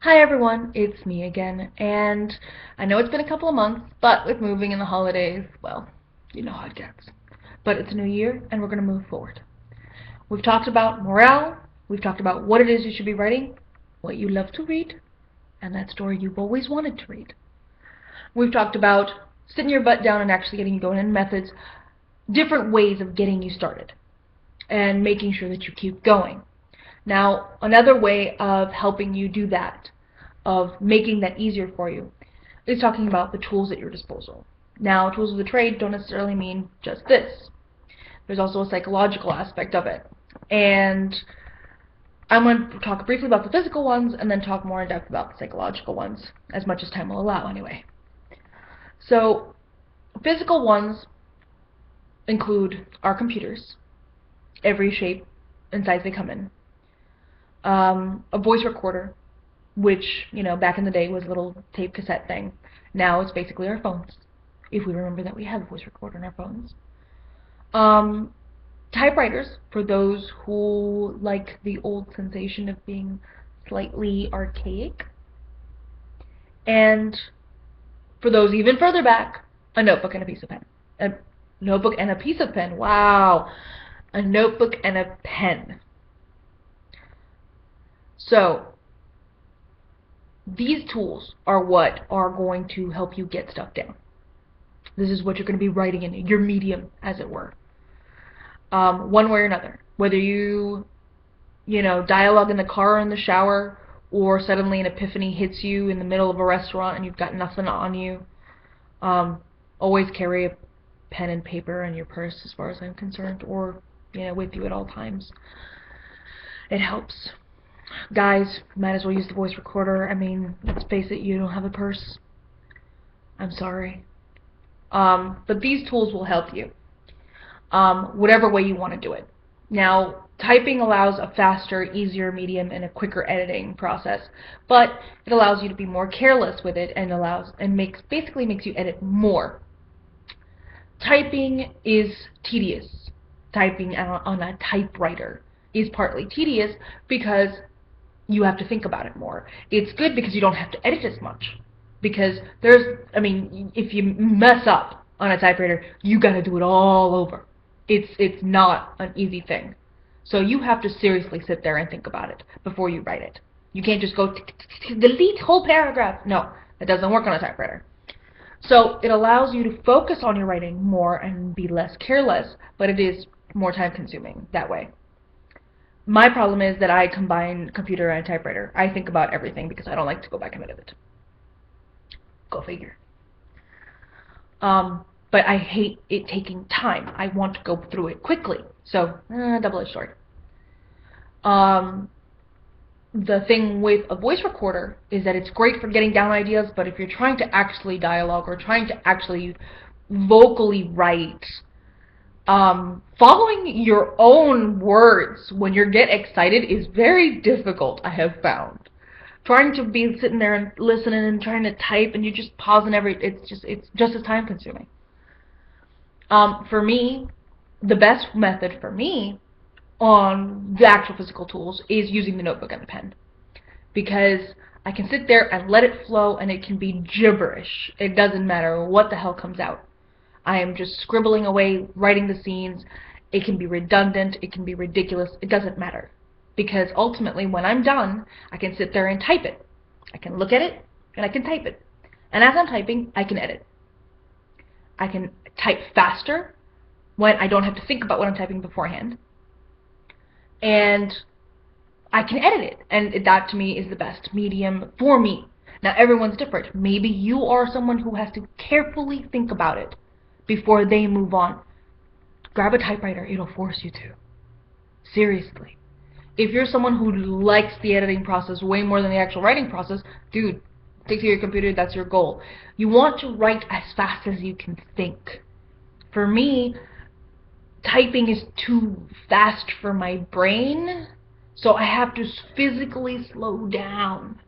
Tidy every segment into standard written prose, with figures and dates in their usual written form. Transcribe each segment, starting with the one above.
Hi everyone, it's me again, and I know it's been a couple of months, but with moving and the holidays, well, you know how it gets. But it's a new year, and we're going to move forward. We've talked about morale, we've talked about what it is you should be writing, what you love to read, and that story you've always wanted to read. We've talked about sitting your butt down and actually getting you going, and methods, different ways of getting you started, and making sure that you keep going. Now, another way of helping you do that, of making that easier for you, is talking about the tools at your disposal. Now, tools of the trade don't necessarily mean just this. There's also a psychological aspect of it. And I'm going to talk briefly about the physical ones and then talk more in depth about the psychological ones, as much as time will allow anyway. So, physical ones include our computers, every shape and size they come in. A voice recorder, which, back in the day was a little tape cassette thing. Now it's basically our phones, if we remember that we have a voice recorder in our phones. Typewriters, for those who like the old sensation of being slightly archaic. And for those even further back, a notebook and a piece of pen. A notebook and a piece of pen. Wow. A notebook and a pen. So, these tools are what are going to help you get stuff down. This is what you're going to be writing in, your medium, as it were. One way or another. Whether you dialogue in the car or in the shower, or suddenly an epiphany hits you in the middle of a restaurant and you've got nothing on you. Always carry a pen and paper in your purse, as far as I'm concerned, or with you at all times. It helps. Guys, might as well use the voice recorder. I mean, let's face it, you don't have a purse. I'm sorry. But these tools will help you, whatever way you want to do it. Now, typing allows a faster, easier medium and a quicker editing process, but it allows you to be more careless with it and basically makes you edit more. Typing is tedious. Typing on a typewriter is partly tedious because you have to think about it more. It's good because you don't have to edit as much. Because if you mess up on a typewriter, you gotta do it all over. It's not an easy thing. So you have to seriously sit there and think about it before you write it. You can't just go delete whole paragraph. No, that doesn't work on a typewriter. So it allows you to focus on your writing more and be less careless, but it is more time consuming that way. My problem is that I combine computer and typewriter. I think about everything because I don't like to go back and edit it. Go figure. But I hate it taking time. I want to go through it quickly. So, double-edged sword. The thing with a voice recorder is that it's great for getting down ideas, but if you're trying to actually dialogue or trying to actually vocally write, following your own words when you get excited is very difficult, I have found. Trying to be sitting there and listening and trying to type and you just pausing it's just as time consuming. For me, the best method for me on the actual physical tools is using the notebook and the pen, because I can sit there and let it flow and it can be gibberish. It doesn't matter what the hell comes out. I am just scribbling away, writing the scenes. It can be redundant, it can be ridiculous, it doesn't matter. Because ultimately, when I'm done, I can sit there and type it. I can look at it, and I can type it. And as I'm typing, I can edit. I can type faster when I don't have to think about what I'm typing beforehand. And I can edit it. And that, to me, is the best medium for me. Now, everyone's different. Maybe you are someone who has to carefully think about it before they move on. Grab a typewriter. It'll force you to. Seriously. If you're someone who likes the editing process way more than the actual writing process, dude, stick to your computer, that's your goal. You want to write as fast as you can think. For me, typing is too fast for my brain, so I have to physically slow down.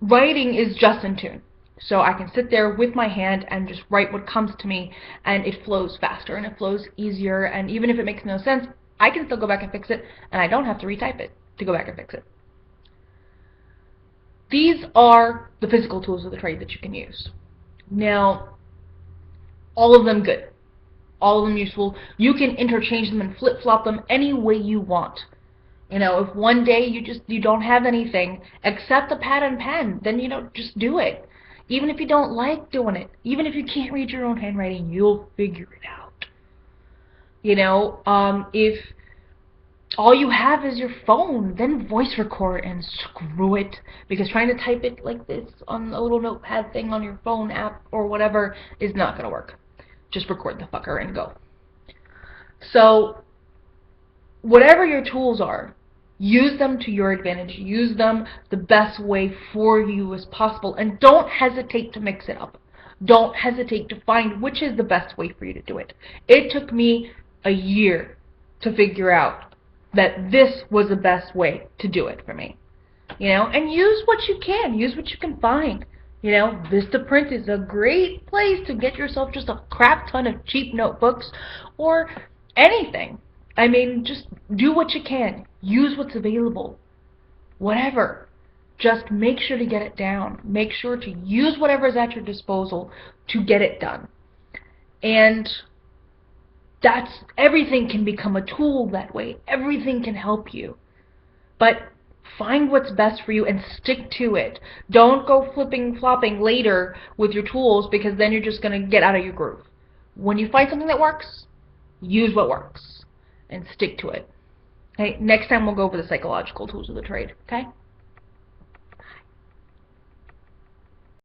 Writing is just in tune. So I can sit there with my hand and just write what comes to me, and it flows faster and it flows easier, and even if it makes no sense, I can still go back and fix it, and I don't have to retype it to go back and fix it. These are the physical tools of the trade that you can use. Now, all of them good. All of them useful. You can interchange them and flip-flop them any way you want. You know, if one day you don't have anything except a pad and pen, then just do it. Even if you don't like doing it, even if you can't read your own handwriting, you'll figure it out. If all you have is your phone, then voice record and screw it. Because trying to type it like this on a little notepad thing on your phone app or whatever is not going to work. Just record the fucker and go. So, whatever your tools are, use them to your advantage. Use them the best way for you as possible. And don't hesitate to mix it up. Don't hesitate to find which is the best way for you to do it. It took me a year to figure out that this was the best way to do it for me. And use what you can. Use what you can find. Vistaprint is a great place to get yourself just a crap ton of cheap notebooks or anything. I mean, just do what you can. Use what's available. Whatever. Just make sure to get it down. Make sure to use whatever is at your disposal to get it done. And everything can become a tool that way. Everything can help you. But find what's best for you and stick to it. Don't go flipping flopping later with your tools, because then you're just going to get out of your groove. When you find something that works, use what works and stick to it. Okay, next time we'll go over the psychological tools of the trade. Okay?